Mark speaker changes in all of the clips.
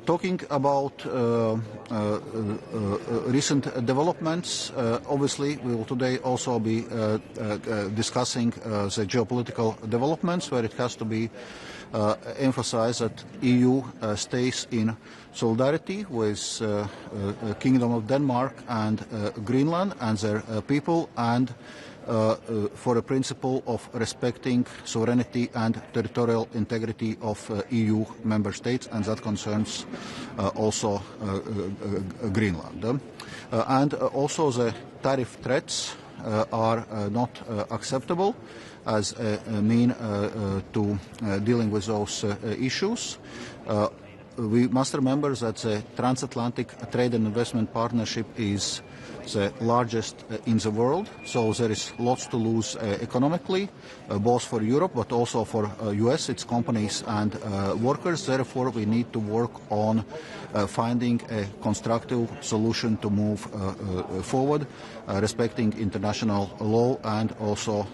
Speaker 1: Talking about recent developments, obviously we will today also be discussing the geopolitical developments, where it has to be emphasized that EU stays in solidarity with Kingdom of Denmark and Greenland and their people, and for a principle of respecting sovereignty and territorial integrity of EU member states, and that concerns also Greenland. And also the tariff threats are not acceptable as a mean to dealing with those issues. We must remember that the Transatlantic Trade and Investment Partnership is the largest in the world, so there is lots to lose economically, both for Europe but also for US, its companies and workers. Therefore, we need to work on finding a constructive solution to move forward, respecting international law and also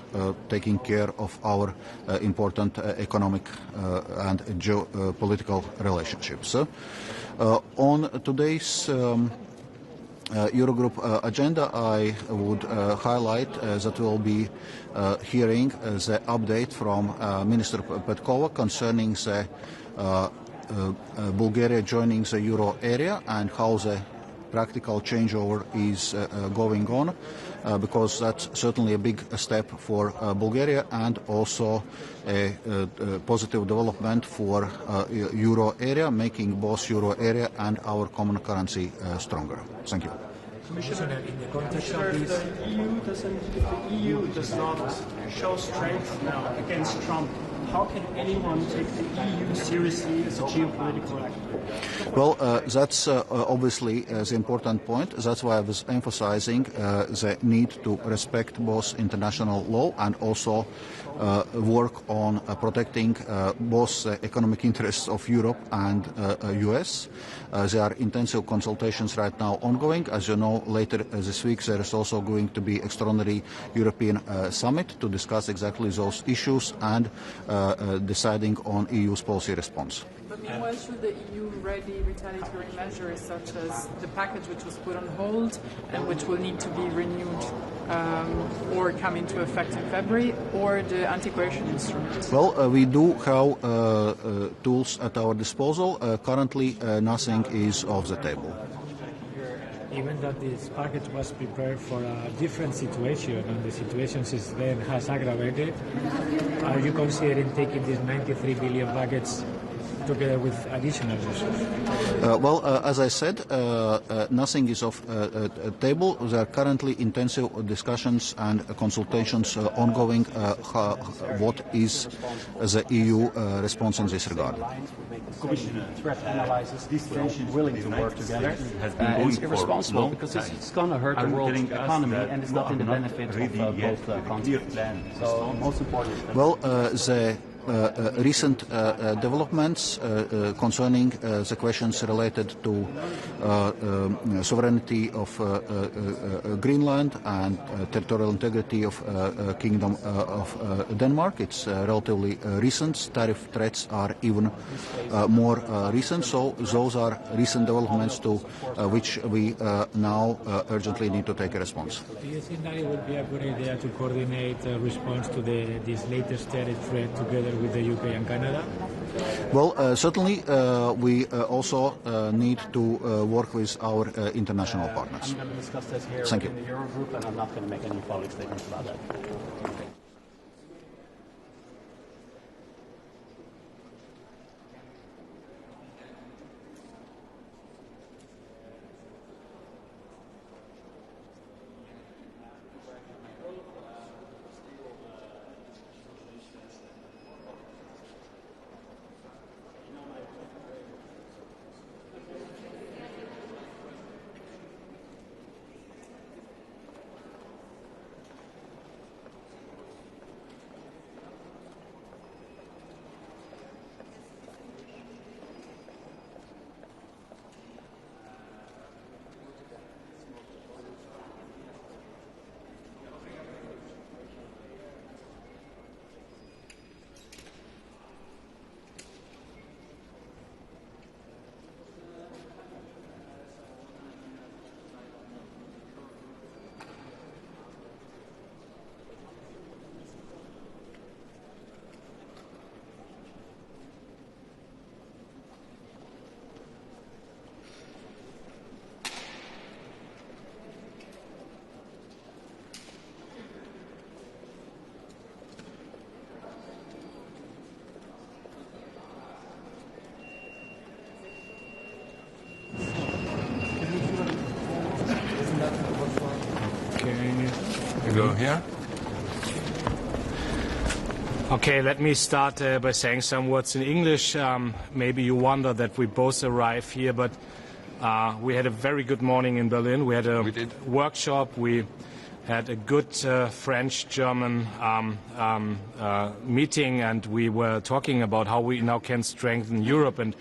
Speaker 1: taking care of our important economic and geopolitical relationships. On today's Eurogroup agenda, I would highlight that we will be hearing the update from Minister Petkova concerning the Bulgaria joining the euro area and how the practical changeover is going on, because that's certainly a big step for Bulgaria and also a positive development for euro area, making both euro area and our common currency stronger. Thank you.
Speaker 2: Commissioner, in the context of this, if the EU does not show strength now against Trump, how can anyone take the EU seriously as a geopolitical actor?
Speaker 1: Well, that's obviously the important point. That's why I was emphasizing the need to respect both international law and also work on protecting both the economic interests of Europe and US. There are intensive consultations right now ongoing. As you know, later this week there is also going to be extraordinary European summit to discuss exactly those issues and deciding on EU's policy response.
Speaker 3: But meanwhile, should the EU ready retaliatory measures such as the package which was put on hold and which will need to be renewed or come into effect in February, or the anti-coercion instrument?
Speaker 1: Well, we do have tools at our disposal. Currently, nothing is off the table.
Speaker 4: Even that this package was prepared for a different situation and the situation since then has aggravated, are you considering taking this 93 billion package together with additional resources?
Speaker 1: Well, as I said, nothing is off the table. There are currently intensive discussions and consultations ongoing. What is the EU response in this regard?
Speaker 5: Commissioner threat analyzes this tension, willing to work together, and it's irresponsible because it's going to hurt the world economy and it's not in the benefit of both countries. So, most important.
Speaker 1: Well, the recent developments concerning the questions related to sovereignty of Greenland and territorial integrity of Kingdom of Denmark. It's relatively recent. Tariff threats are even more recent. So those are recent developments to which we now urgently need to take a response.
Speaker 4: Do you think that it would be a good idea to coordinate a response to this latest tariff threat together with the UK and Canada?
Speaker 1: Well, certainly we also need to work with our international partners.
Speaker 5: I'm going to discuss this here
Speaker 1: Thank you.
Speaker 5: in the Eurogroup, and I'm not going to make any public statements about that.
Speaker 6: here.
Speaker 7: Okay, let me start by saying some words in English. Maybe you wonder that we both arrive here, but we had a very good morning in Berlin. We had a workshop. We had a good French-German meeting, and we were talking about how we now can strengthen Europe and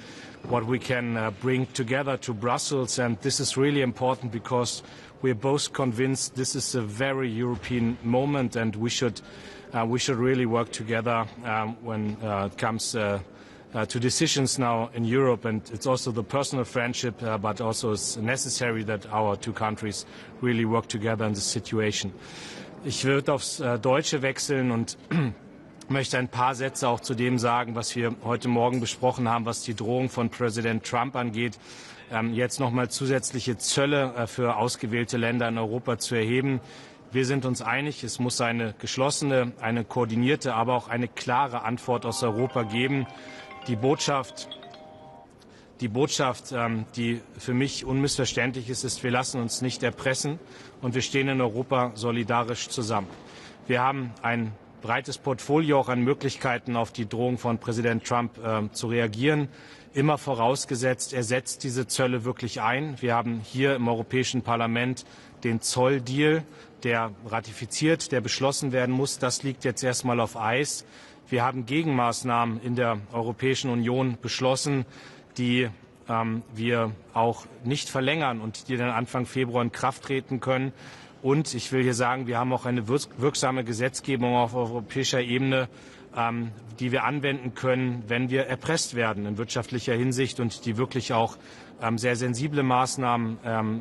Speaker 7: what we can bring together to Brussels. And this is really important because we're both convinced this is a very European moment, and we should really work together when it comes to decisions now in Europe. And it's also the personal friendship, but also it's necessary that our two countries really work together in this situation. Ich würde aufs Deutsche wechseln und möchte ein paar Sätze auch zu dem sagen, was wir heute Morgen besprochen haben, was die Drohung von Präsident Trump angeht, jetzt nochmal zusätzliche Zölle für ausgewählte Länder in Europa zu erheben. Wir sind uns einig, es muss eine geschlossene, eine koordinierte, aber auch eine klare Antwort aus Europa geben. Die Botschaft, die für mich unmissverständlich ist, wir lassen uns nicht erpressen und wir stehen in Europa solidarisch zusammen. Wir haben ein breites Portfolio auch an Möglichkeiten, auf die Drohung von Präsident Trump zu reagieren. Immer vorausgesetzt, er setzt diese Zölle wirklich ein. Wir haben hier im Europäischen Parlament den Zolldeal, der ratifiziert, der beschlossen werden muss. Das liegt jetzt erstmal auf Eis. Wir haben Gegenmaßnahmen in der Europäischen Union beschlossen, die wir auch nicht verlängern und die dann Anfang Februar in Kraft treten können. Und ich will hier sagen, wir haben auch eine wirksame Gesetzgebung auf europäischer Ebene, die wir anwenden können, wenn wir erpresst werden in wirtschaftlicher Hinsicht und die wirklich auch sehr sensible Maßnahmen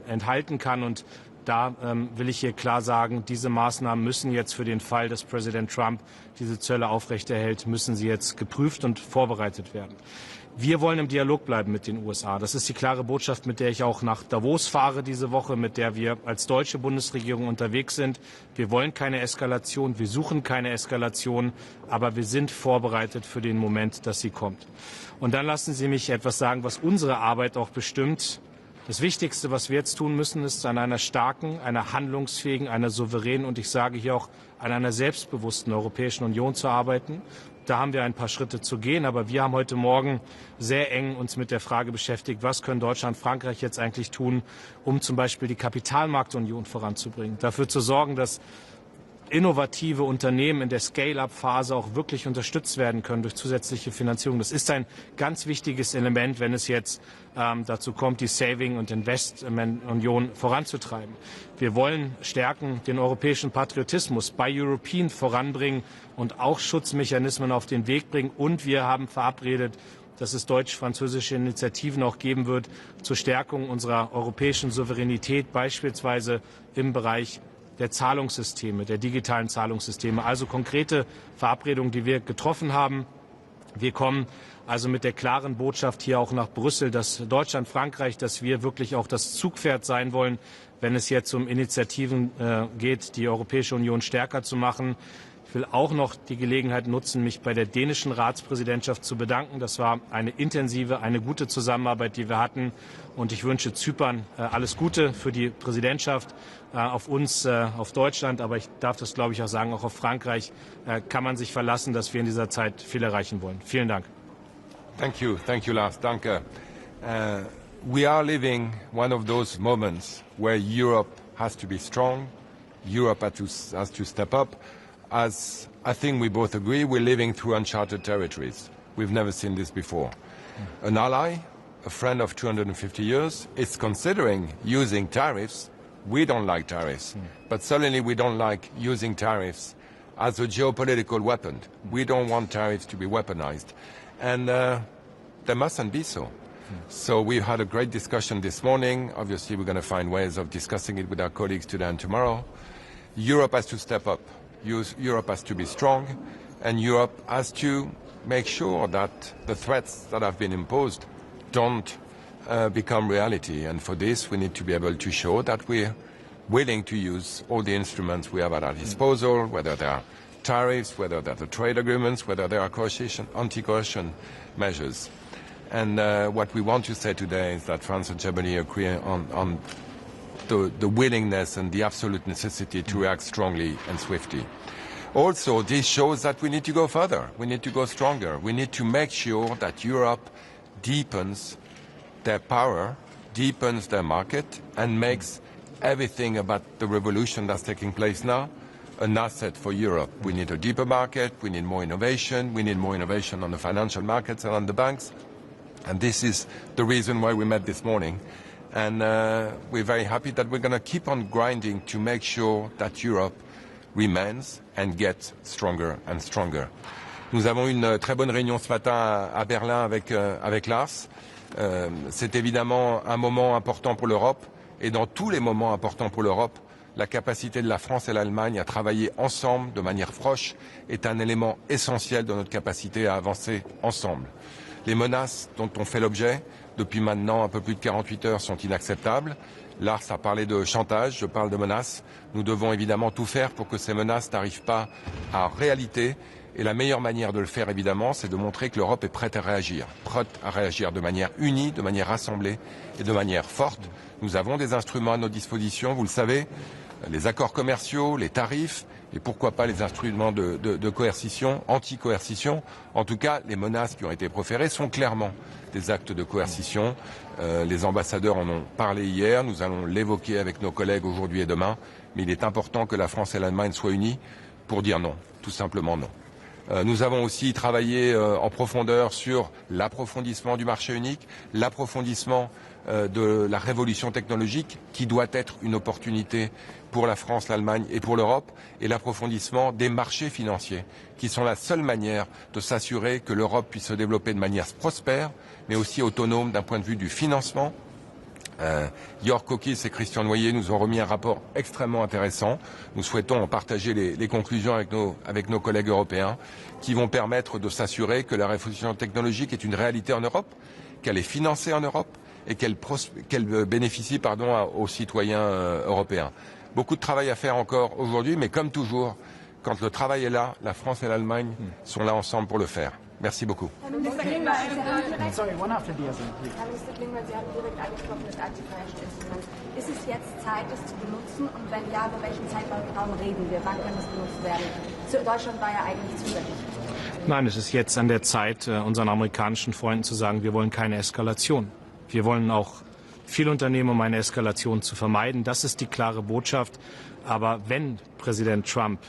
Speaker 7: enthalten kann. Und da will ich hier klar sagen, diese Maßnahmen müssen jetzt für den Fall, dass Präsident Trump diese Zölle aufrechterhält, müssen sie jetzt geprüft und vorbereitet werden. Wir wollen im Dialog bleiben mit den USA. Das ist die klare Botschaft, mit der ich auch nach Davos fahre diese Woche, mit der wir als deutsche Bundesregierung unterwegs sind. Wir wollen keine Eskalation, wir suchen keine Eskalation, aber wir sind vorbereitet für den Moment, dass sie kommt. Und dann lassen Sie mich etwas sagen, was unsere Arbeit auch bestimmt. Das Wichtigste, was wir jetzt tun müssen, ist an einer starken, einer handlungsfähigen, einer souveränen und ich sage hier auch an einer selbstbewussten Europäischen Union zu arbeiten. Da haben wir ein paar Schritte zu gehen, aber wir haben heute Morgen sehr eng uns mit der Frage beschäftigt, was können Deutschland und Frankreich jetzt eigentlich tun, um zum Beispiel die Kapitalmarktunion voranzubringen, dafür zu sorgen, dass innovative Unternehmen in der Scale-up-Phase auch wirklich unterstützt werden können durch zusätzliche Finanzierung. Das ist ein ganz wichtiges Element, wenn es jetzt dazu kommt, die Saving- und Investment-Union voranzutreiben. Wir wollen stärken den europäischen Patriotismus, Buy European voranbringen und auch Schutzmechanismen auf den Weg bringen. Und wir haben verabredet, dass es deutsch-französische Initiativen auch geben wird zur Stärkung unserer europäischen Souveränität, beispielsweise im Bereich der Zahlungssysteme, der digitalen Zahlungssysteme. Also konkrete Verabredungen, die wir getroffen haben. Wir kommen also mit der klaren Botschaft hier auch nach Brüssel, dass Deutschland, Frankreich, dass wir wirklich auch das Zugpferd sein wollen, wenn es jetzt um Initiativen geht, die Europäische Union stärker zu machen. Ich will auch noch die Gelegenheit nutzen, mich bei der dänischen Ratspräsidentschaft zu bedanken. Das war eine intensive, eine gute Zusammenarbeit, die wir hatten. Und ich wünsche Zypern alles Gute für die Präsidentschaft, auf uns, auf Deutschland. Aber ich darf das, glaube ich, auch sagen, auch auf Frankreich kann man sich verlassen, dass wir in dieser Zeit viel erreichen wollen. Vielen Dank.
Speaker 6: Thank you, Lars. Danke. We are living one of those moments where Europe has to be strong. Europe has to step up. As I think we both agree, we're living through uncharted territories. We've never seen this before. An ally, a friend of 250 years, is considering using tariffs. We don't like tariffs, but certainly we don't like using tariffs as a geopolitical weapon. We don't want tariffs to be weaponized. And they mustn't be so. So we've had a great discussion this morning. Obviously, we're going to find ways of discussing it with our colleagues today and tomorrow. Europe has to step up. Europe has to be strong, and Europe has to make sure that the threats that have been imposed don't become reality. And for this, we need to be able to show that we're willing to use all the instruments we have at our disposal, whether they are tariffs, whether they are the trade agreements, whether they are anti-coercion measures. And what we want to say today is that France and Germany agree on the willingness and the absolute necessity to react strongly and swiftly. Also, this shows that we need to go further. We need to go stronger. We need to make sure that Europe deepens their power, deepens their market, and makes everything about the revolution that's taking place now an asset for Europe. We need a deeper market. We need more innovation. We need more innovation on the financial markets and on the banks. And this is the reason why we met this morning. And we're very happy that we're going to keep on grinding to make sure that Europe remains and gets stronger and stronger. Nous avons une très bonne réunion ce matin à Berlin avec Lars. C'est évidemment un moment important pour l'Europe. Et dans tous les moments importants pour l'Europe, la capacité de la France et l'Allemagne à travailler ensemble de manière proche est un élément essentiel de notre capacité à avancer ensemble. Les menaces dont on fait l'objet depuis maintenant un peu plus de 48 heures sont inacceptables. Lars a parlé de chantage, je parle de menaces. Nous devons évidemment tout faire pour que ces menaces n'arrivent pas à réalité. Et la meilleure manière de le faire, évidemment, c'est de montrer que l'Europe est prête à réagir de manière unie, de manière rassemblée et de manière forte. Nous avons des instruments à notre disposition, vous le savez, les accords commerciaux, les tarifs, et pourquoi pas les instruments de coercition, anti-coercition. En tout cas, les menaces qui ont été proférées sont clairement des actes de coercition. Les ambassadeurs en ont parlé hier, nous allons l'évoquer avec nos collègues aujourd'hui et demain, mais il est important que la France et l'Allemagne soient unies pour dire non, tout simplement non. Nous avons aussi travaillé en profondeur sur l'approfondissement du marché unique, l'approfondissement de la révolution technologique qui doit être une opportunité pour la France, l'Allemagne et pour l'Europe, et l'approfondissement des marchés financiers qui sont la seule manière de s'assurer que l'Europe puisse se développer de manière prospère, mais aussi autonome d'un point de vue du financement. Jörg Kokis et Christian Noyer nous ont remis un rapport extrêmement intéressant. Nous souhaitons en partager les conclusions avec nos collègues européens qui vont permettre de s'assurer que la révolution technologique est une réalité en Europe, qu'elle est financée en Europe et qu'elle bénéficie aux citoyens européens. Beaucoup de travail à faire encore aujourd'hui, mais comme toujours, quand le travail est là, la France et l'Allemagne sont là ensemble pour le faire. Merci beaucoup.
Speaker 2: Sorry, one after the other.
Speaker 8: Herr Minister Klingbeil, Sie haben direkt angesprochen, das Anti-Financial-Instrument. Ist es jetzt Zeit, es zu benutzen? Und wenn ja, über welchen Zeitraum reden wir? Wann kann es benutzt werden? Deutschland war ja eigentlich zusätzlich.
Speaker 7: Nein, es ist jetzt an der Zeit, unseren amerikanischen Freunden zu sagen, wir wollen keine Eskalation. Wir wollen auch viel unternehmen, um eine Eskalation zu vermeiden. Das ist die klare Botschaft. Aber wenn Präsident Trump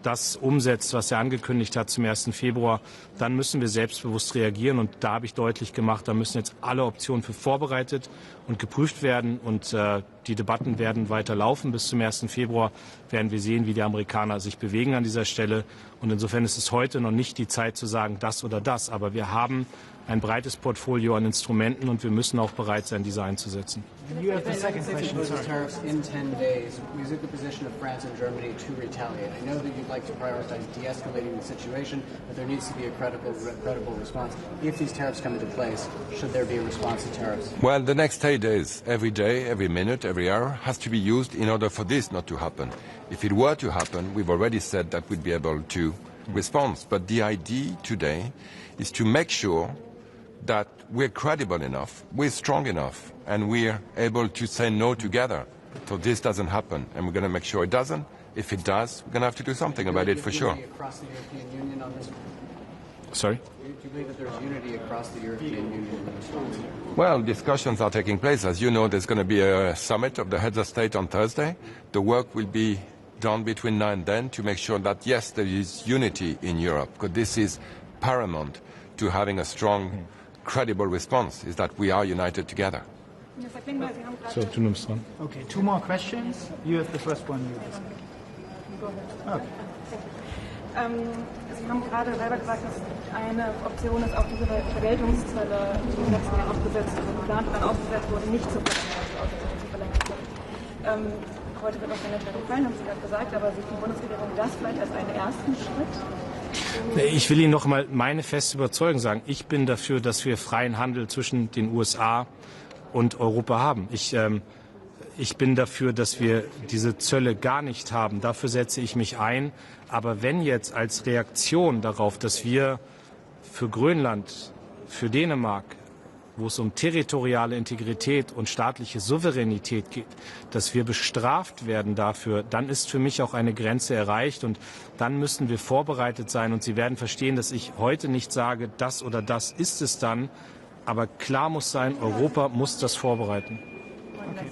Speaker 7: das umsetzt, was er angekündigt hat zum 1. Februar, dann müssen wir selbstbewusst reagieren. Und da habe ich deutlich gemacht, da müssen jetzt alle Optionen für vorbereitet und geprüft werden. Und die Debatten werden weiter laufen. Bis zum 1. Februar werden wir sehen, wie die Amerikaner sich bewegen an dieser Stelle. Und insofern ist es heute noch nicht die Zeit zu sagen, das oder das. Aber wir haben ein breites Portfolio an Instrumenten und wir müssen auch bereit sein, diese einzusetzen.
Speaker 2: You have the second question.
Speaker 9: Tariffs in 10 days. Is it the position of France and Germany to retaliate? I know that you'd like to prioritize de-escalating the situation, but there needs to be a credible response. If these tariffs come into place, should there be a response to tariffs?
Speaker 6: Well, the next 8 days, every day, every minute, every hour, has to be used in order for this not to happen. If it were to happen, we've already said that we'd be able to respond. But the idea today is to make sure that we're credible enough, we're strong enough, and we're able to say no together. So this doesn't happen, and we're going to make sure it doesn't. If it does, we're going to have to do something about it for sure.
Speaker 9: Across the European Union on this?
Speaker 7: Sorry?
Speaker 9: Do you believe that there's unity across the European Union in response?
Speaker 6: Well, discussions are taking place. As you know, there's going to be a summit of the heads of state on Thursday. The work will be done between now and then to make sure that, yes, there is unity in Europe, because this is paramount to having a strong credible response, is that we are united together.
Speaker 7: So, du nimmst dran.
Speaker 2: Okay, two more questions. You have the first one. Okay.
Speaker 10: Sie haben gerade selber gesagt, dass eine Option ist, auch diese Vergeltungszölle, die im letzten Jahr aufgesetzt wurden, geplant waren, aufgesetzt wurden, nicht zu verlängern. Heute wird noch der Tariff fallen, haben Sie gerade gesagt, aber sieht die Bundesregierung das vielleicht als einen ersten Schritt?
Speaker 7: Ich will Ihnen noch mal meine feste Überzeugung sagen. Ich bin dafür, dass wir freien Handel zwischen den USA und Europa haben. Ich bin dafür, dass wir diese Zölle gar nicht haben. Dafür setze ich mich ein. Aber wenn jetzt als Reaktion darauf, dass wir für Grönland, für Dänemark wo es um territoriale Integrität und staatliche Souveränität geht, dass wir bestraft werden dafür, dann ist für mich auch eine Grenze erreicht und dann müssen wir vorbereitet sein. Und Sie werden verstehen, dass ich heute nicht sage, das oder das ist es dann, aber klar muss sein, Europa muss das vorbereiten.
Speaker 2: Okay.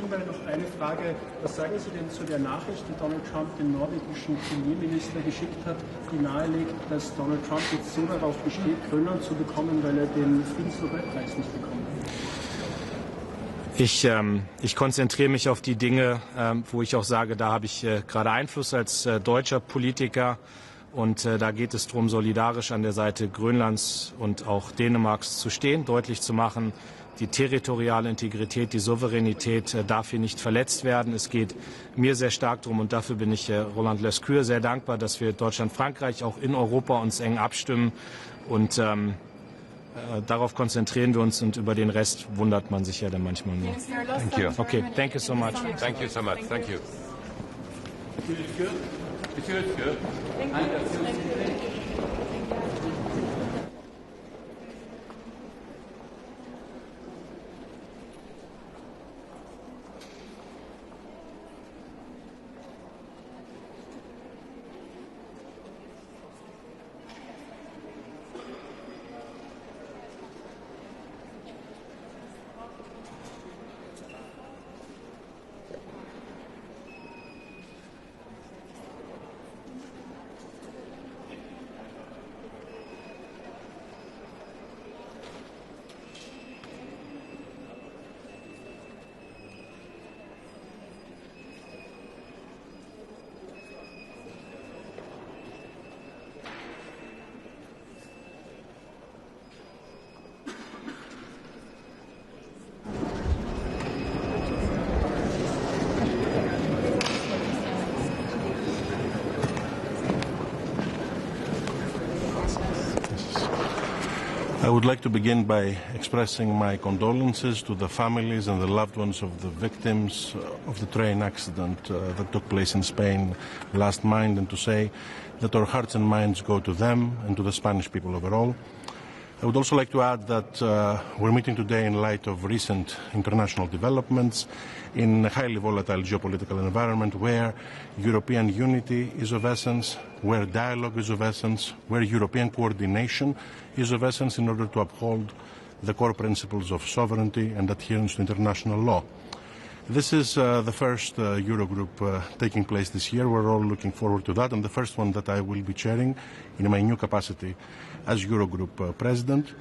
Speaker 2: Noch eine Frage. Was sagen Sie denn zu der Nachricht, die Donald Trump den norwegischen Premierminister geschickt hat, die nahelegt, dass Donald Trump jetzt so darauf besteht, Grönland zu bekommen, weil er den Friedensnobelpreis nicht bekommt?
Speaker 7: Ich konzentriere mich auf die Dinge, wo ich auch sage, da habe ich gerade Einfluss als deutscher Politiker. Und da geht es darum, solidarisch an der Seite Grönlands und auch Dänemarks zu stehen, deutlich zu machen, die territoriale Integrität, die Souveränität darf hier nicht verletzt werden. Es geht mir sehr stark darum, und dafür bin ich Roland Lescure sehr dankbar, dass wir Deutschland, Frankreich auch in Europa uns eng abstimmen. Und darauf konzentrieren wir uns, und über den Rest wundert man sich ja dann manchmal nur.
Speaker 6: Thank you.
Speaker 7: Okay, thank you so much.
Speaker 6: Thank you so much. Thank you.
Speaker 11: I would like to begin by expressing my condolences to the families and the loved ones of the victims of the train accident that took place in Spain last month, and to say that our hearts and minds go to them and to the Spanish people overall. I would also like to add that we're meeting today in light of recent international developments in a highly volatile geopolitical environment where European unity is of essence, where dialogue is of essence, where European coordination is of essence in order to uphold the core principles of sovereignty and adherence to international law. This is the first Eurogroup taking place this year. We're all looking forward to that, and the first one that I will be chairing in my new capacity as Eurogroup President.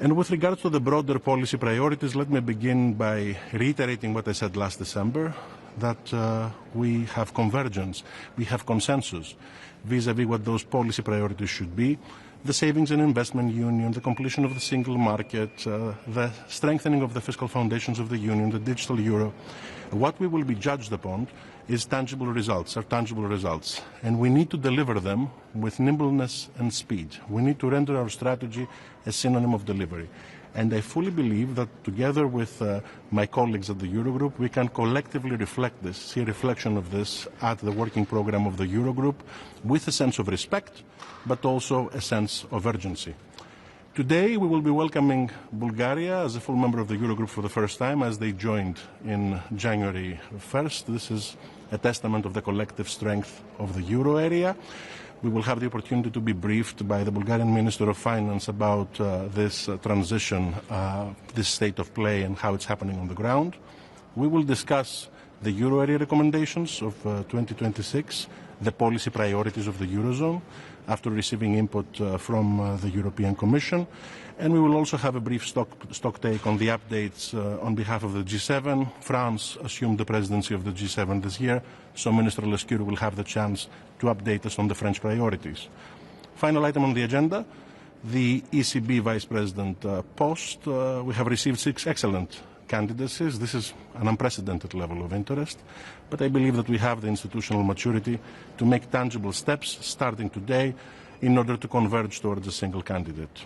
Speaker 11: And with regards to the broader policy priorities, let me begin by reiterating what I said last December, that we have convergence, we have consensus vis-à-vis what those policy priorities should be: the savings and investment union, the completion of the single market, the strengthening of the fiscal foundations of the union, the digital euro. What we will be judged upon is tangible results, are tangible results. And we need to deliver them with nimbleness and speed. We need to render our strategy a synonym of delivery. And I fully believe that together with my colleagues at the Eurogroup, we can collectively reflect this, see a reflection of this at the working program of the Eurogroup with a sense of respect, but also a sense of urgency. Today, we will be welcoming Bulgaria as a full member of the Eurogroup for the first time, as they joined in January 1st. This is a testament of the collective strength of the Euro area. We will have the opportunity to be briefed by the Bulgarian Minister of Finance about this transition, this state of play and how it's happening on the ground. We will discuss the Euro area recommendations of 2026, the policy priorities of the Eurozone, after receiving input from the European Commission. And we will also have a brief stock take on the updates on behalf of the G7. France assumed the presidency of the G7 this year, so Minister Lescure will have the chance to update us on the French priorities. Final item on the agenda, the ECB Vice President post. We have received 6 excellent candidacies. This is an unprecedented level of interest, but I believe that we have the institutional maturity to make tangible steps starting today in order to converge towards a single candidate.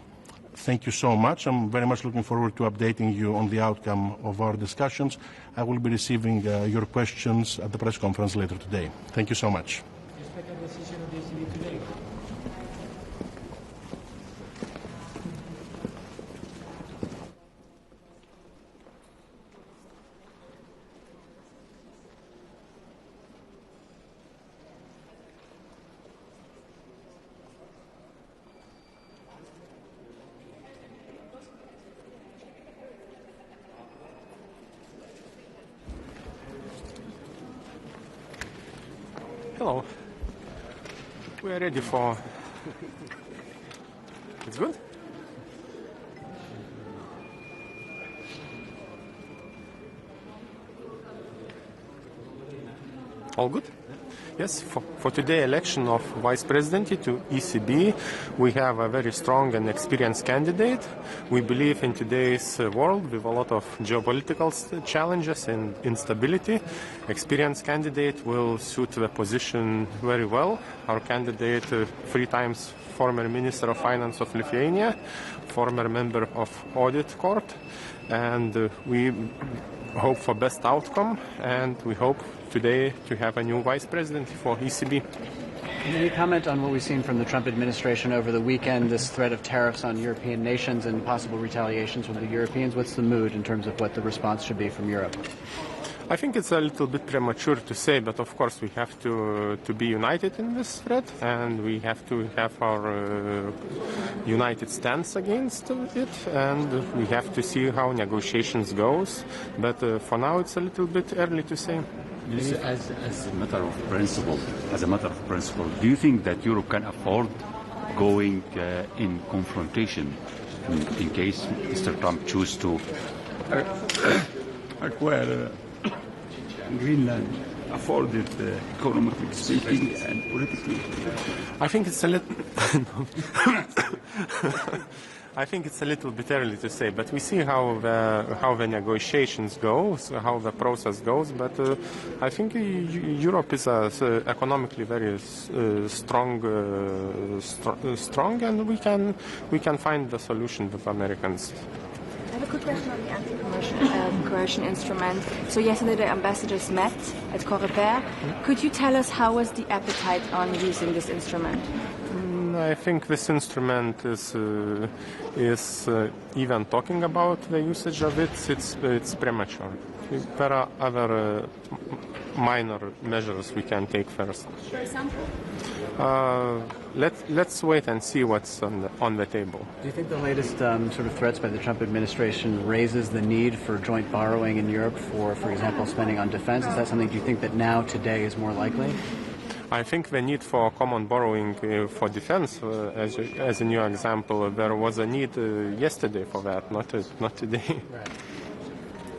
Speaker 11: Thank you so much. I'm very much looking forward to updating you on the outcome of our discussions. I will be receiving your questions at the press conference later today. Thank you so much.
Speaker 4: Expect a decision of the ECB today.
Speaker 12: Hello. We are ready for... It's good? All good? Yes, for today's election of Vice President to ECB, we have a very strong and experienced candidate. We believe in today's world with a lot of geopolitical challenges and instability. Experienced candidate will suit the position very well. Our candidate, 3 times former Minister of Finance of Lithuania, former member of Audit Court, and we hope for best outcome, and we hope today to have a new vice president for ECB.
Speaker 9: Can you comment on what we've seen from the Trump administration over the weekend, this threat of tariffs on European nations and possible retaliations from the Europeans? What's the mood in terms of what the response should be from Europe?
Speaker 12: I think it's a little bit premature to say, but of course we have to be united in this threat, and we have to have our united stance against it, and we have to see how negotiations goes. But for now, it's a little bit early to say.
Speaker 13: As a matter of principle, do you think that Europe can afford going in confrontation in case Mr. Trump chooses to acquire Greenland, afforded economically speaking and politically?
Speaker 12: I think it's a little. I think it's a little bit early to say, but we see how the negotiations go, how the process goes. But I think Europe is economically very strong, and we can find the solution with Americans.
Speaker 8: I have a quick question on the anti-coercion instrument. So yesterday the ambassadors met at Coreper. Could you tell us how was the appetite on using this instrument?
Speaker 12: I think this instrument is even talking about the usage of it. It's premature. There are other minor measures we can take first.
Speaker 8: For example?
Speaker 12: Let's wait and see what's on the table.
Speaker 9: Do you think the latest sort of threats by the Trump administration raises the need for joint borrowing in Europe for example, spending on defense? Is that something you think that now, today, is more likely?
Speaker 12: I think the need for common borrowing for defense, as a new example, there was a need yesterday for that, not today.
Speaker 9: Right.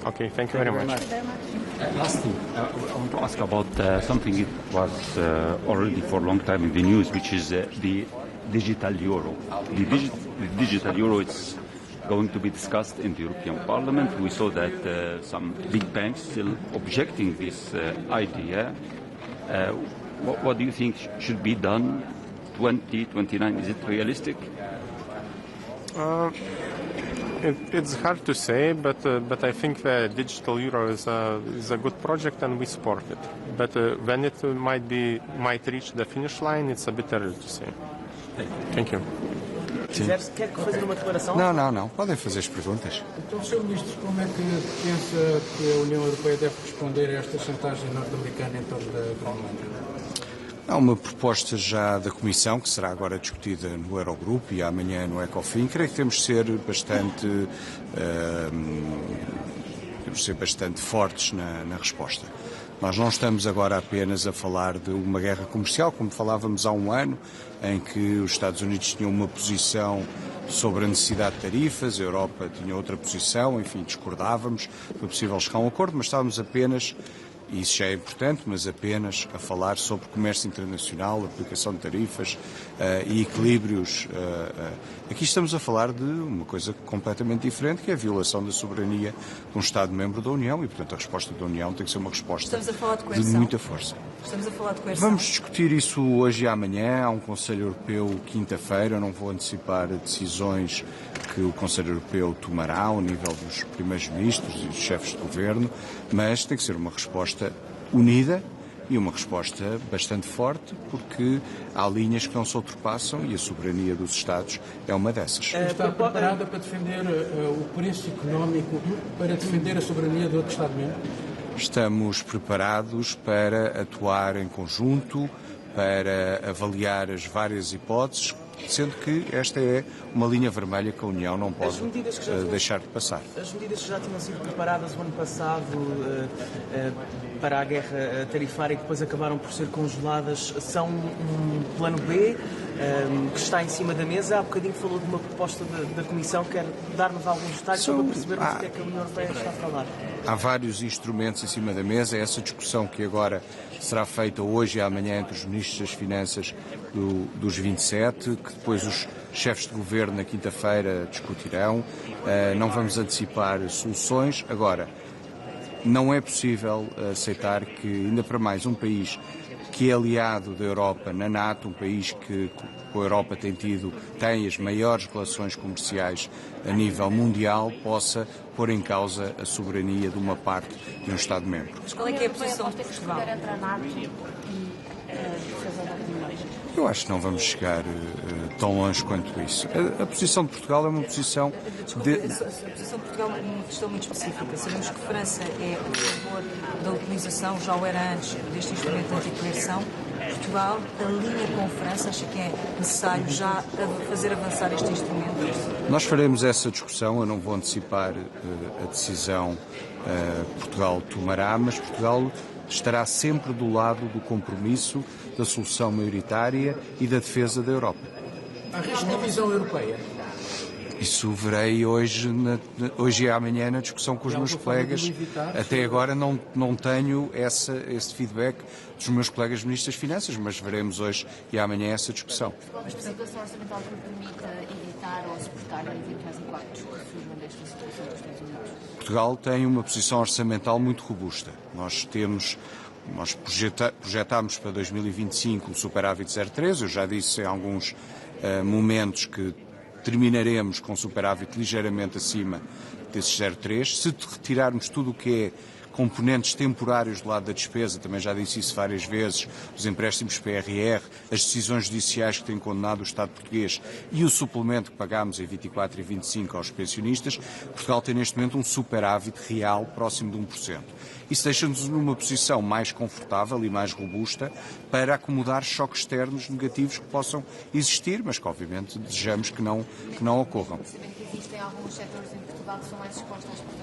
Speaker 12: Okay, thank you very much.
Speaker 13: Last thing, I want to ask about something that was already for a long time in the news, which is the digital euro. The digital euro is going to be discussed in the European Parliament. We saw that some big banks still objecting this idea. What do you think should be done? 2029, is it realistic?
Speaker 12: It's hard to say, but I think the digital euro is a good project and we support it. But when it might reach the finish line, it's a bit early to say. Thank you.
Speaker 14: Quer fazer uma declaração?
Speaker 15: Não. Podem fazer as perguntas.
Speaker 16: Então, Sr. Ministro, como é que pensa que a União Europeia deve responder a esta chantagem norte-americana em torno da Greenland?
Speaker 15: Há uma proposta já da Comissão, que será agora discutida no Eurogrupo e amanhã no Ecofin. Creio que temos de ser bastante fortes na resposta. Nós não estamos agora apenas a falar de uma guerra comercial, como falávamos há um ano, em que os Estados Unidos tinham uma posição sobre a necessidade de tarifas, a Europa tinha outra posição, enfim, discordávamos, foi possível chegar a um acordo, mas estávamos apenas, e isso já é importante, mas apenas a falar sobre comércio internacional, aplicação de tarifas e equilíbrios. Aqui estamos a falar de uma coisa completamente diferente, que é a violação da soberania de um Estado-membro da União e, portanto, a resposta da União tem que ser uma resposta de muita força.
Speaker 8: Estamos a falar de coerção.
Speaker 15: Vamos discutir isso hoje e amanhã. Há um Conselho Europeu quinta-feira. Não vou antecipar decisões que o Conselho Europeu tomará ao nível dos primeiros ministros e dos chefes de governo, mas tem que ser uma resposta unida e uma resposta bastante forte, porque há linhas que não se ultrapassam e a soberania dos Estados é uma dessas.
Speaker 16: Está preparada para defender o preço económico, para defender a soberania do outro Estado-membro?
Speaker 15: Estamos preparados para atuar em conjunto, para avaliar as várias hipóteses sendo que esta é uma linha vermelha que a União não pode deixar de passar.
Speaker 14: As medidas que já tinham sido preparadas o ano passado para a guerra tarifária e que depois acabaram por ser congeladas são um plano B que está em cima da mesa. Há bocadinho falou de uma proposta da Comissão. Quer dar-nos alguns detalhes só para percebermos o que é que a União Europeia está a falar?
Speaker 15: Há vários instrumentos em cima da mesa. Essa discussão que agora será feita hoje e amanhã entre os ministros das Finanças dos 27, que depois os chefes de governo na quinta-feira discutirão. Não vamos antecipar soluções. Agora, não é possível aceitar que, ainda para mais, um país que é aliado da Europa na NATO, um país que com a Europa tem as maiores relações comerciais a nível mundial, possa pôr em causa a soberania de uma parte de um Estado-membro.
Speaker 8: Qual é que é a posição de Portugal?
Speaker 15: Eu acho que não vamos chegar tão longe quanto isso. A posição de Portugal é uma posição
Speaker 17: Desculpe, a posição de Portugal é uma questão muito específica. Sabemos que a França é a favor da utilização, já o era antes, deste instrumento de anticoerção. Portugal alinha com a França, acha que é necessário já fazer avançar este instrumento?
Speaker 15: Nós faremos essa discussão, eu não vou antecipar a decisão que Portugal tomará, mas Portugal estará sempre do lado do compromisso, da solução maioritária e da defesa da Europa.
Speaker 16: Há risco de divisão europeia?
Speaker 15: Isso verei hoje e amanhã na discussão com os meus colegas. Até agora não tenho esse feedback dos meus colegas ministros das Finanças, mas veremos hoje e amanhã essa discussão.
Speaker 8: Mas a situação orçamental que permita evitar ou suportar eventuais impactos que surjam desta situação dos Estados Unidos?
Speaker 15: Portugal tem uma posição orçamental muito robusta. Nós projetámos para 2025 o superávit 0,3. Eu já disse em alguns momentos que terminaremos com superávit ligeiramente acima desses 0,3. Se retirarmos tudo o que é componentes temporários do lado da despesa, também já disse isso várias vezes, os empréstimos PRR, as decisões judiciais que têm condenado o Estado português e o suplemento que pagámos em 24 e 25 aos pensionistas, Portugal tem neste momento um superávit real próximo de 1%. Isso deixa-nos numa posição mais confortável e mais robusta para acomodar choques externos negativos que possam existir, mas que obviamente desejamos que não ocorram.
Speaker 8: Existem alguns setores em Portugal que são mais expostos às exportações?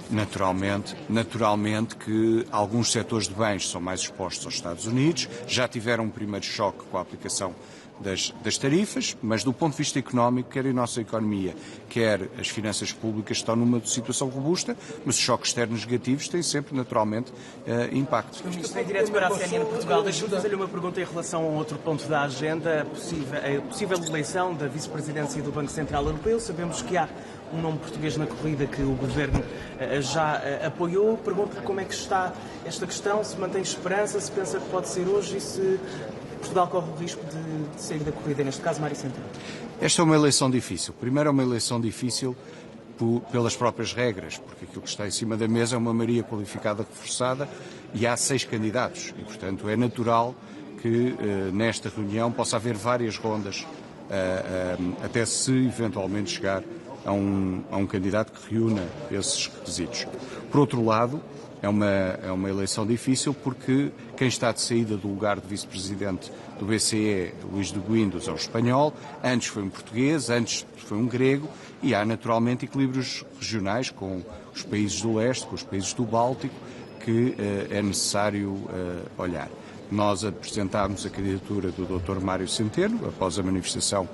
Speaker 15: Naturalmente que alguns setores de bens são mais expostos aos Estados Unidos, já tiveram um primeiro choque com a aplicação das tarifas, mas do ponto de vista económico, quer a nossa economia, quer as finanças públicas estão numa situação robusta, mas os choques externos negativos têm sempre, naturalmente, impacto.
Speaker 14: Ministro, em direto para a CNN Portugal, deixe-me fazer-lhe uma pergunta em relação a outro ponto da agenda, a possível eleição da vice-presidência do Banco Central Europeu. Sabemos que há um nome português na corrida que o Governo já apoiou. Pergunto-lhe como é que está esta questão, se mantém esperança, se pensa que pode ser hoje e se Portugal corre o risco de sair da corrida, neste caso, Mário Centeno.
Speaker 15: Esta é uma eleição difícil. Primeiro é uma eleição difícil pelas próprias regras, porque aquilo que está em cima da mesa é uma maioria qualificada reforçada e há 6 candidatos. E, portanto, é natural que nesta reunião possa haver várias rondas até se eventualmente chegar a um candidato que reúna esses requisitos. Por outro lado, é uma eleição difícil porque quem está de saída do lugar de vice-presidente do BCE, Luís de Guindos, é um espanhol, antes foi um português, antes foi um grego, e há naturalmente equilíbrios regionais com os países do leste, com os países do Báltico, que é necessário olhar. Nós apresentámos a candidatura do Dr. Mário Centeno, após a manifestação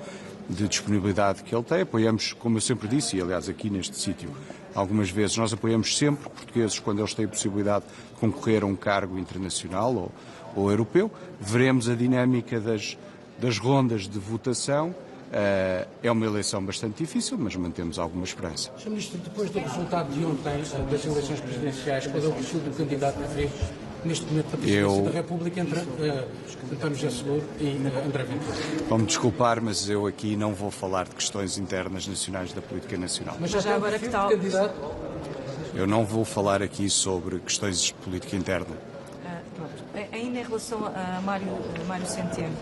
Speaker 15: de disponibilidade que ele tem. Apoiamos, como eu sempre disse, e aliás aqui neste sítio, algumas vezes, nós apoiamos sempre portugueses quando eles têm a possibilidade de concorrer a um cargo internacional ou europeu. Veremos a dinâmica das rondas de votação. É uma eleição bastante difícil, mas mantemos alguma esperança.
Speaker 16: Sr. Ministro, depois do resultado de ontem das eleições presidenciais, qual é o perfil do candidato que vê neste momento para a presidência da República entre António José Seguro e André Ventura?
Speaker 15: Vão-me desculpar, mas eu aqui não vou falar de questões internas nacionais da política nacional.
Speaker 16: Mas já agora que tal?
Speaker 15: Eu não vou falar aqui sobre questões de política interna.
Speaker 17: Ainda em relação a Mário Centeno,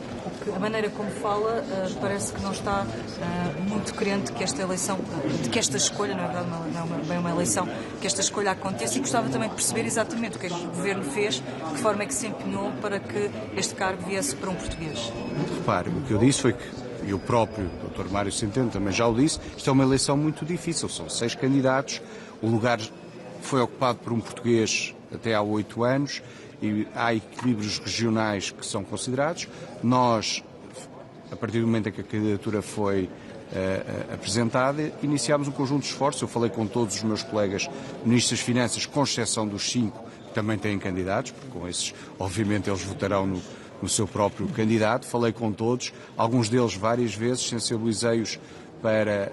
Speaker 17: a maneira como fala parece que não está muito crente que esta eleição, que esta escolha, na verdade não é bem uma eleição, que esta escolha aconteça, e gostava também de perceber exatamente o que é que o Governo fez, de que forma é que se empenhou para que este cargo viesse para um português.
Speaker 15: Repare, o que eu disse foi que e o próprio Dr. Mário Centeno também já o disse, isto é uma eleição muito difícil, são 6 candidatos, o lugar foi ocupado por um português até há 8 anos e há equilíbrios regionais que são considerados. Nós, a partir do momento em que a candidatura foi apresentada, iniciámos um conjunto de esforços. Eu falei com todos os meus colegas ministros das Finanças, com exceção dos 5 que também têm candidatos, porque com esses, obviamente, eles votarão no seu próprio candidato. Falei com todos, alguns deles várias vezes, sensibilizei-os para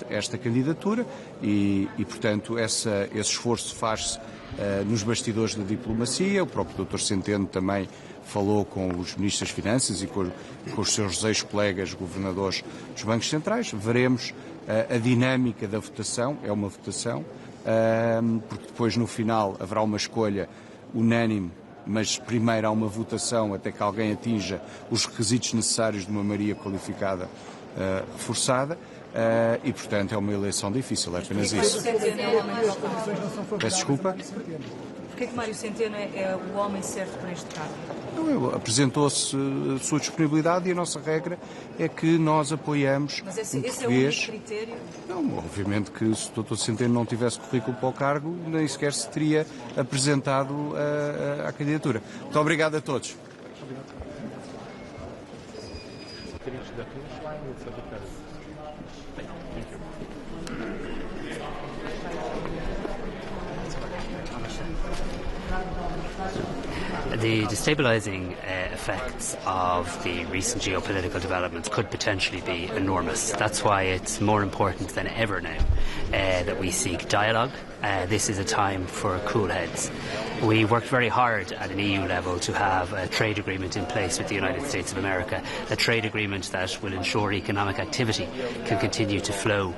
Speaker 15: esta candidatura e portanto, esse esforço faz-se nos bastidores da diplomacia. O próprio Dr. Centeno também falou com os ministros das Finanças e com os seus ex-colegas governadores dos bancos centrais. Veremos a dinâmica da votação, é uma votação, porque depois no final haverá uma escolha unânime, mas primeiro há uma votação até que alguém atinja os requisitos necessários de uma maioria qualificada reforçada. E, portanto, é uma eleição difícil, é apenas isso. Peço desculpa?
Speaker 17: Porquê que Mário Centeno é o homem certo para este cargo?
Speaker 15: Apresentou-se a sua disponibilidade e a nossa regra é que nós apoiamos
Speaker 17: Mas esse
Speaker 15: português.
Speaker 17: É o único critério?
Speaker 15: Não, obviamente que se o Dr. Centeno não tivesse currículo para o cargo, nem sequer se teria apresentado à candidatura. Muito obrigado a todos.
Speaker 18: The destabilising effects of the recent geopolitical developments could potentially be enormous. That's why it's more important than ever now that we seek dialogue. This is a time for cool heads. We worked very hard at an EU level to have a trade agreement in place with the United States of America, a trade agreement that will ensure economic activity can continue to flow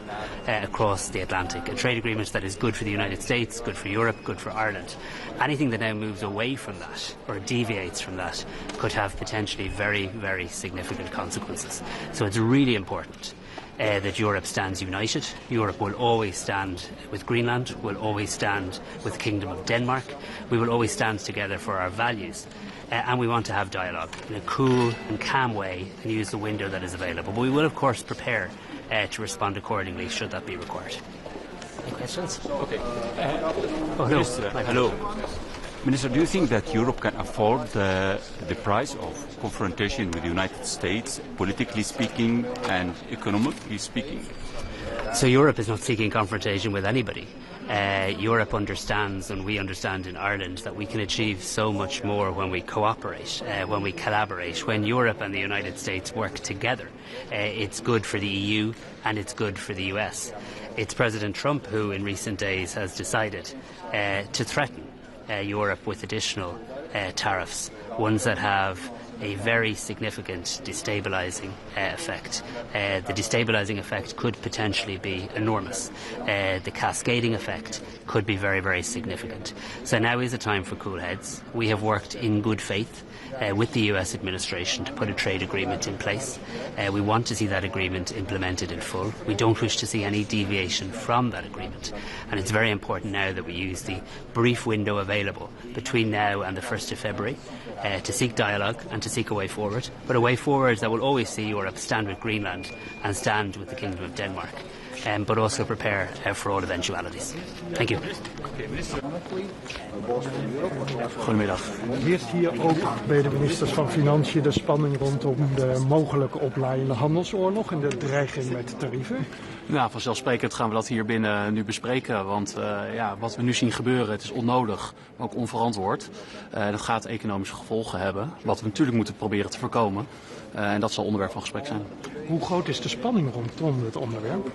Speaker 18: across the Atlantic, a trade agreement that is good for the United States, good for Europe, good for Ireland. Anything that now moves away from that or deviates from that could have potentially very, very significant consequences. So it's really important that Europe stands united. Europe will always stand with Greenland, will always stand with the Kingdom of Denmark. We will always stand together for our values. And we want to have dialogue in a cool and calm way and use the window that is available. But we will, of course, prepare to respond accordingly should that be required.
Speaker 13: Any questions? Okay.
Speaker 18: Minister,
Speaker 13: hello. Minister, do you think that Europe can afford the price of confrontation with the United States, politically speaking and economically speaking?
Speaker 18: So Europe is not seeking confrontation with anybody. Europe understands, and we understand in Ireland, that we can achieve so much more when we cooperate, when we collaborate, when Europe and the United States work together. It's good for the EU and it's good for the US. It's President Trump who in recent days has decided to threaten Europe with additional tariffs, ones that have a very significant destabilising effect. The destabilising effect could potentially be enormous. The cascading effect could be very, very significant. So now is a time for cool heads. We have worked in good faith with the US administration to put a trade agreement in place. We want to see that agreement implemented in full. We don't wish to see any deviation from that agreement. And it's very important now that we use the brief window available between now and the 1st of February to seek dialogue and to seek a way forward, but a way forward that will always see Europe stand with Greenland and stand with the Kingdom of Denmark, but also prepare for all eventualities. Thank you.
Speaker 19: Goedemiddag. Heerst hier ook bij de ministers van Financiën de spanning rondom de mogelijke oplaaiende handelsoorlog en de dreiging met tarieven?
Speaker 20: Nou, vanzelfsprekend gaan we dat hier binnen nu bespreken, want wat we nu zien gebeuren, het is onnodig, maar ook onverantwoord. Dat gaat economische gevolgen hebben, wat we natuurlijk moeten proberen te voorkomen. En dat zal onderwerp van gesprek zijn.
Speaker 19: Hoe groot is de spanning rondom het onderwerp?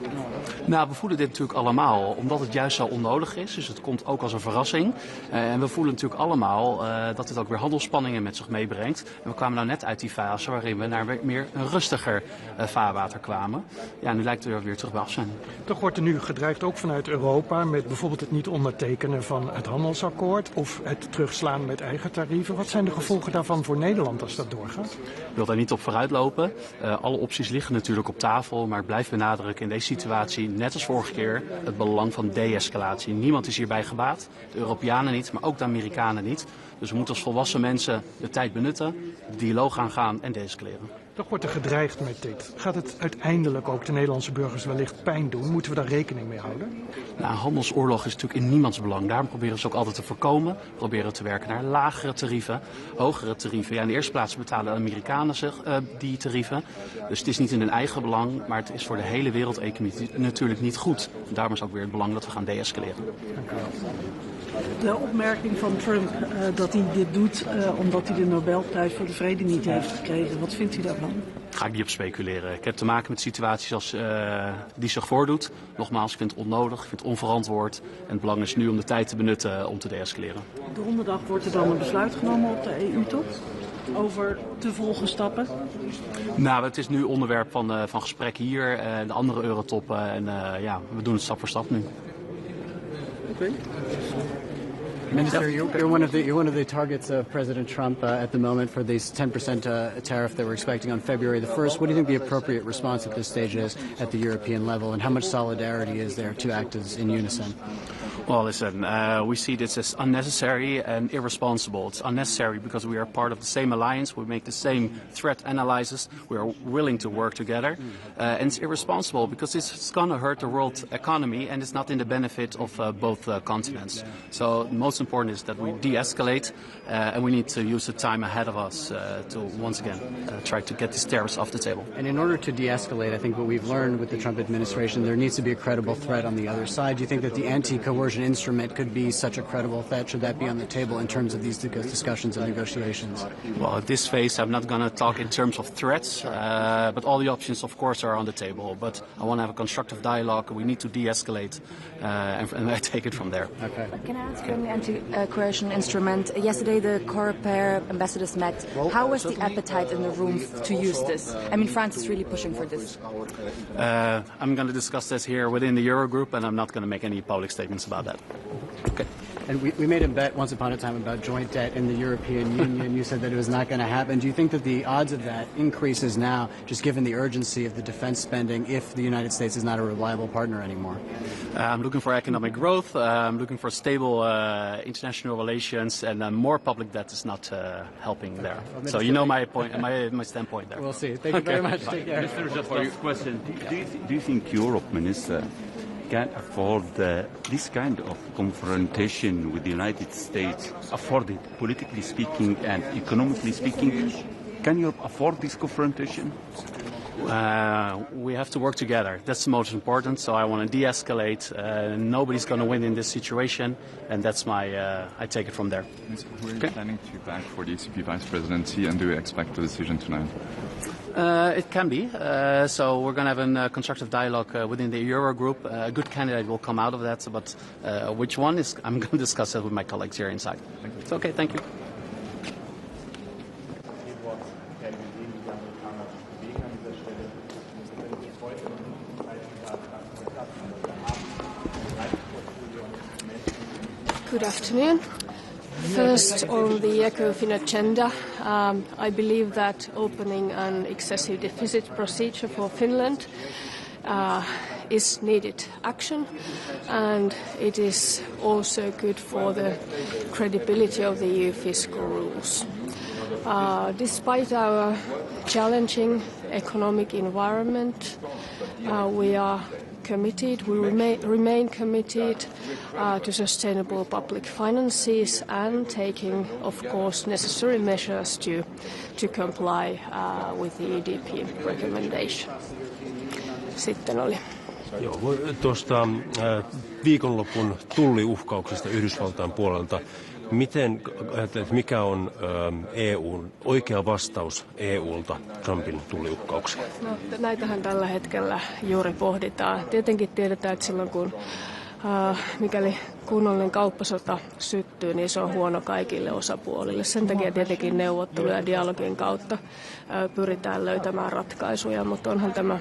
Speaker 20: Nou, we voelen dit natuurlijk allemaal, omdat het juist zo onnodig is. Dus het komt ook als een verrassing. En we voelen natuurlijk allemaal dat dit ook weer handelsspanningen met zich meebrengt. En we kwamen nou net uit die fase waarin we naar meer een rustiger vaarwater kwamen. Ja, nu lijkt het er weer terug bij af zijn.
Speaker 19: Toch wordt er nu gedreigd ook vanuit Europa met bijvoorbeeld het niet ondertekenen van het handelsakkoord of het terugslaan met eigen tarieven. Wat zijn de gevolgen daarvan voor Nederland als dat doorgaat?
Speaker 20: Ik wil daar niet op vooruitlopen. Alle opties liggen natuurlijk op tafel, maar ik blijf benadrukken in deze situatie, net als vorige keer, het belang van de-escalatie. Niemand is hierbij gebaat, de Europeanen niet, maar ook de Amerikanen niet. Dus we moeten als volwassen mensen de tijd benutten, dialoog aangaan en de-escaleren.
Speaker 19: Toch wordt er gedreigd met dit. Gaat het uiteindelijk ook de Nederlandse burgers wellicht pijn doen? Moeten we daar rekening mee houden?
Speaker 20: Nou, handelsoorlog is natuurlijk in niemands belang. Daarom proberen ze ook altijd te voorkomen. Proberen te werken naar lagere tarieven, hogere tarieven. Ja, in de eerste plaats betalen de Amerikanen die tarieven. Dus het is niet in hun eigen belang, maar het is voor de hele wereldeconomie natuurlijk niet goed. Daarom is ook weer het belang dat we gaan deescaleren.
Speaker 19: Dank u wel.
Speaker 21: De opmerking van Trump dat hij dit doet omdat hij de Nobelprijs voor de Vrede niet heeft gekregen. Wat vindt u daarvan?
Speaker 20: Ga ik niet op speculeren. Ik heb te maken met situaties als die zich voordoet. Nogmaals, ik vind het onnodig, ik vind het onverantwoord. En het belang is nu om de tijd te benutten om te deescaleren.
Speaker 21: Donderdag wordt er dan een besluit genomen op de EU-top over te volgen stappen?
Speaker 20: Nou, het is nu onderwerp van gesprek hier, de andere eurotoppen. En ja, we doen het stap voor stap nu.
Speaker 21: Oké.
Speaker 9: Minister, you're one of the targets of President Trump at the moment for this 10% tariff that we're expecting on February the 1st. What do you think the appropriate response at this stage is at the European level, and how much solidarity is there to act as in unison?
Speaker 20: Well, listen, we see this as unnecessary and irresponsible. It's unnecessary because we are part of the same alliance. We make the same threat analysis. We are willing to work together. And it's irresponsible because it's going to hurt the world economy and it's not in the benefit of both continents. So the most important is that we de-escalate and we need to use the time ahead of us to once again try to get these tariffs off the table.
Speaker 9: And in order to de-escalate, I think what we've learned with the Trump administration, there needs to be a credible threat on the other side. Do you think that the anti-coercion instrument could be such a credible threat? Should that be on the table in terms of these discussions and negotiations?
Speaker 20: Well, at this phase, I'm not going to talk in terms of threats, but all the options, of course, are on the table. But I want to have a constructive dialogue. We need to de-escalate, and I take it from there.
Speaker 9: Okay.
Speaker 8: Can I ask you on the anti-coercion instrument? Yesterday, the COREPER ambassadors met. How was the appetite in the room to use this? I mean, France is really pushing for this.
Speaker 20: I'm going to discuss this here within the Eurogroup, and I'm not going to make any public statements about that. Okay.
Speaker 9: And we made a bet once upon a time about joint debt in the European Union. You said that it was not going to happen. Do you think that the odds of that increases now, just given the urgency of the defense spending, if the United States is not a reliable partner anymore?
Speaker 20: I'm looking for economic growth. I'm looking for stable international relations, and more public debt is not helping there. So you know my point, my standpoint there.
Speaker 9: We'll see. Thank you very much. Take care.
Speaker 13: Mr. Just for your question, do you think Europe, Minister, can afford this kind of confrontation with the United States, afford it, politically speaking and economically speaking? Can Europe afford this confrontation?
Speaker 20: We have to work together. That's the most important. So I want to de-escalate. Nobody's going to win in this situation, and that's I take it from there.
Speaker 22: Who are you planning to back for the ECB vice presidency, and do you expect a decision tonight?
Speaker 20: It can be. So we're going to have a constructive dialogue within the Eurogroup. A good candidate will come out of that, but which one is? I'm going to discuss that with my colleagues here inside. It's okay. Thank you.
Speaker 23: Good afternoon. First, on the ECOFIN agenda, I believe that opening an excessive deficit procedure for Finland is needed action, and it is also good for the credibility of the EU fiscal rules. Despite our challenging economic environment, we are committed, we remain committed to sustainable public finances and taking, of course, necessary measures to comply with the EDP recommendation. Sitten oli.
Speaker 24: Joo, tuosta viikonlopun tulliuhkauksesta Yhdysvaltain puolelta. Miten ajattelet, mikä on EUn oikea vastaus EUlta Trumpin tulliuhkaukseen?
Speaker 23: No, näitähän tällä hetkellä juuri pohditaan. Tietenkin tiedetään, että silloin kun mikäli kunnollinen kauppasota syttyy, niin se on huono kaikille osapuolille. Sen takia tietenkin neuvotteluja ja dialogin kautta pyritään löytämään ratkaisuja, mutta onhan tämä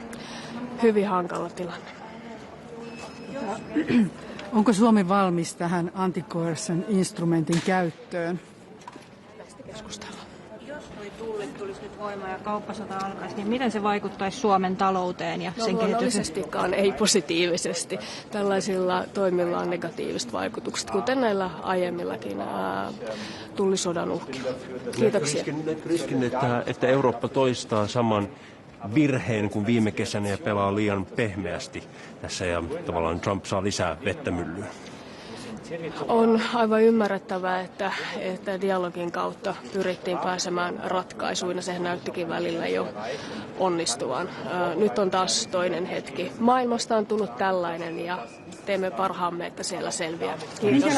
Speaker 23: hyvin hankala tilanne.
Speaker 21: Onko Suomi valmis tähän anti-coercion instrumentin käyttöön?
Speaker 23: Tästä keskustellaan.
Speaker 1: tullit tulisi nyt voimaan ja kauppasota alkaisi, niin miten se vaikuttaisi Suomen talouteen ja sen kehitykseen?
Speaker 23: Luonnollisestikaan ei positiivisesti. Tällaisilla toimilla on negatiiviset vaikutukset, kuten näillä aiemmillakin tullisodan uhkilla. Kiitoksia.
Speaker 24: Riskin, että Eurooppa toistaa saman virheen kuin viime kesänä ja pelaa liian pehmeästi tässä ja tavallaan Trump saa lisää vettä myllyyn.
Speaker 23: On aivan ymmärrettävää, että dialogin kautta pyrittiin pääsemään ratkaisuun ja sehän näyttikin välillä jo onnistuvan. Nyt on taas toinen hetki. Maailmasta on tullut tällainen ja teemme parhaamme, että siellä selviää. Kiitos.